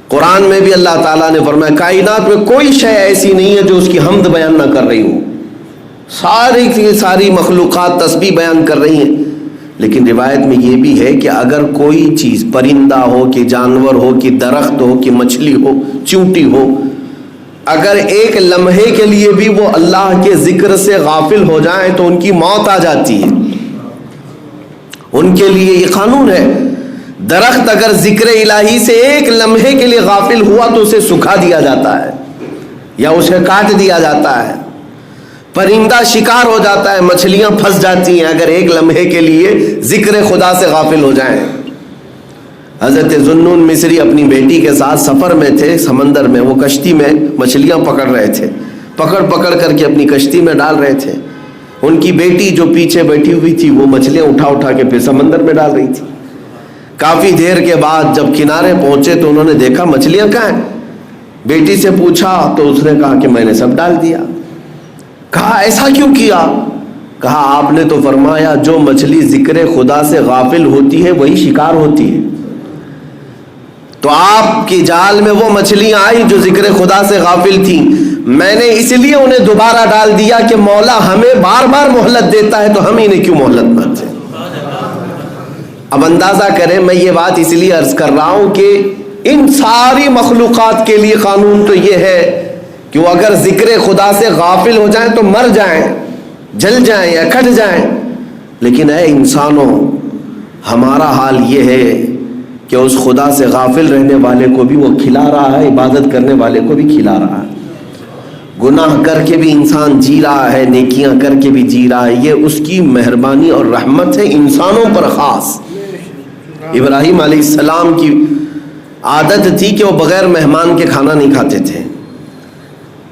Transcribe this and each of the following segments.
قرآن میں بھی اللہ تعالیٰ نے فرمایا کائنات میں کوئی شے ایسی نہیں ہے جو اس کی حمد بیان نہ کر رہی ہو، ساری کی ساری مخلوقات تسبیح بیان کر رہی ہیں. لیکن روایت میں یہ بھی ہے کہ اگر کوئی چیز پرندہ ہو کہ جانور ہو کہ درخت ہو کہ مچھلی ہو چیونٹی ہو، اگر ایک لمحے کے لیے بھی وہ اللہ کے ذکر سے غافل ہو جائیں تو ان کی موت آ جاتی ہے. ان کے لیے یہ قانون ہے. درخت اگر ذکر الہی سے ایک لمحے کے لیے غافل ہوا تو اسے سکھا دیا جاتا ہے یا اسے کاٹ دیا جاتا ہے. پرندہ شکار ہو جاتا ہے، مچھلیاں پھنس جاتی ہیں اگر ایک لمحے کے لیے ذکر خدا سے غافل ہو جائیں. حضرت ذوالنون مصری اپنی بیٹی کے ساتھ سفر میں تھے، سمندر میں، وہ کشتی میں مچھلیاں پکڑ رہے تھے، پکڑ کر کے اپنی کشتی میں ڈال رہے تھے. ان کی بیٹی جو پیچھے بیٹھی ہوئی تھی وہ مچھلیاں اٹھا کے پھر سمندر میں ڈال رہی تھی. کافی دیر کے بعد جب کنارے پہنچے تو انہوں نے دیکھا مچھلیاں کہاں ہیں. بیٹی سے پوچھا تو اس نے کہا کہ میں نے سب ڈال دیا. کہا ایسا کیوں کیا؟ کہا آپ نے تو فرمایا جو مچھلی ذکر خدا سے غافل ہوتی ہے وہی شکار ہوتی ہے. تو آپ کی جال میں وہ مچھلیاں آئی جو ذکر خدا سے غافل تھیں، میں نے اس لیے انہیں دوبارہ ڈال دیا کہ مولا ہمیں بار بار مہلت دیتا ہے تو ہم انہیں کیوں مہلت نہ دیں. اب اندازہ کریں، میں یہ بات اس لیے عرض کر رہا ہوں کہ ان ساری مخلوقات کے لیے قانون تو یہ ہے کہ وہ اگر ذکر خدا سے غافل ہو جائیں تو مر جائیں، جل جائیں یا کٹ جائیں. لیکن اے انسانوں، ہمارا حال یہ ہے کہ اس خدا سے غافل رہنے والے کو بھی وہ کھلا رہا ہے، عبادت کرنے والے کو بھی کھلا رہا ہے. گناہ کر کے بھی انسان جی رہا ہے، نیکیاں کر کے بھی جی رہا ہے. یہ اس کی مہربانی اور رحمت ہے انسانوں پر خاص. ابراہیم علیہ السلام کی عادت تھی کہ وہ بغیر مہمان کے کھانا نہیں کھاتے تھے.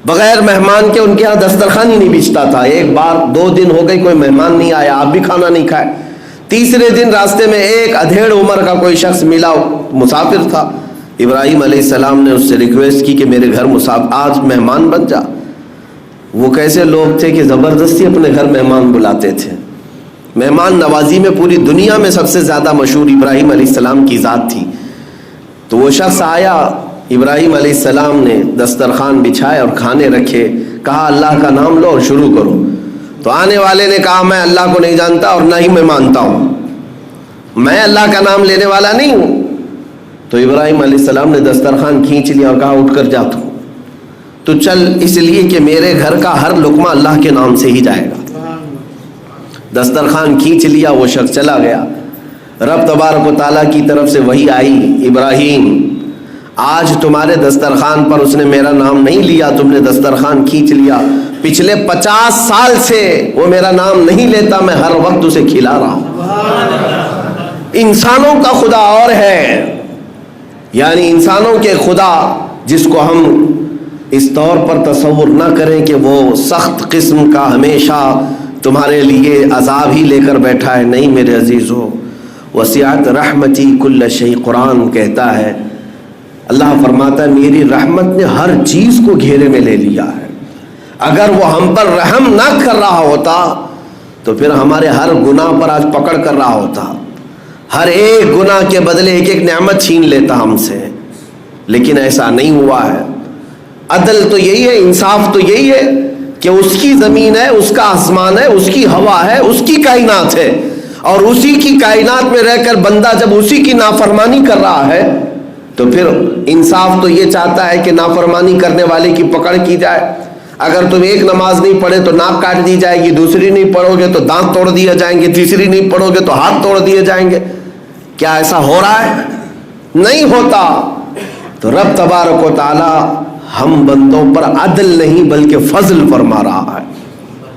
بغیر مہمان کے ان کے ہاں دسترخوان ہی نہیں بچھتا تھا. ایک بار 2 دن ہو گئے کوئی مہمان نہیں آیا، آپ بھی کھانا نہیں کھائے. تیسرے دن راستے میں ایک ادھیڑ عمر کا کوئی شخص ملا، مسافر تھا. ابراہیم علیہ السلام نے اس سے ریکویسٹ کی کہ میرے گھر آج مہمان بن جا. وہ کیسے لوگ تھے کہ زبردستی اپنے گھر مہمان بلاتے تھے. مہمان نوازی میں پوری دنیا میں سب سے زیادہ مشہور ابراہیم علیہ السلام کی ذات تھی. تو وہ شخص آیا، ابراہیم علیہ السلام نے دسترخوان بچھائے اور کھانے رکھے، کہا اللہ کا نام لو اور شروع کرو. تو آنے والے نے کہا میں اللہ کو نہیں جانتا اور نہ ہی میں مانتا ہوں، میں اللہ کا نام لینے والا نہیں ہوں. تو ابراہیم علیہ السلام نے دسترخوان کھینچ لیا اور کہا اٹھ کر جا تو چل، اس لیے کہ میرے گھر کا ہر لقمہ اللہ کے نام سے ہی جائے گا. دسترخوان کھینچ لیا، وہ شخص چلا گیا. رب تبارک و تعالیٰ کی طرف سے وحی آئی، ابراہیم آج تمہارے دسترخوان پر اس نے میرا نام نہیں لیا، تم نے دسترخوان کھینچ لیا. پچھلے 50 سال سے وہ میرا نام نہیں لیتا، میں ہر وقت اسے کھلا رہا ہوں. انسانوں کا خدا اور ہے، یعنی انسانوں کے خدا جس کو ہم اس طور پر تصور نہ کریں کہ وہ سخت قسم کا ہمیشہ تمہارے لیے عذاب ہی لے کر بیٹھا ہے. نہیں میرے عزیزو، وسعت رحمتی کل شیء، قرآن کہتا ہے، اللہ فرماتا ہے میری رحمت نے ہر چیز کو گھیرے میں لے لیا ہے. اگر وہ ہم پر رحم نہ کر رہا ہوتا تو پھر ہمارے ہر گناہ پر آج پکڑ کر رہا ہوتا، ہر ایک گناہ کے بدلے ایک ایک نعمت چھین لیتا ہم سے. لیکن ایسا نہیں ہوا ہے. عدل تو یہی ہے، انصاف تو یہی ہے کہ اس کی زمین ہے، اس کا آسمان ہے، اس کی ہوا ہے، اس کی کائنات ہے، اور اسی کی کائنات میں رہ کر بندہ جب اسی کی نافرمانی کر رہا ہے تو پھر انصاف تو یہ چاہتا ہے کہ نافرمانی کرنے والے کی پکڑ کی جائے. اگر تم ایک نماز نہیں پڑھے تو ناک کاٹ دی جائے گی، دوسری نہیں پڑھو گے تو دانت توڑ دیے جائیں گے، تیسری نہیں پڑھو گے تو ہاتھ توڑ دیے جائیں گے. کیا ایسا ہو رہا ہے؟ نہیں ہوتا. تو رب تبارک و تعالی ہم بندوں پر عدل نہیں بلکہ فضل فرما رہا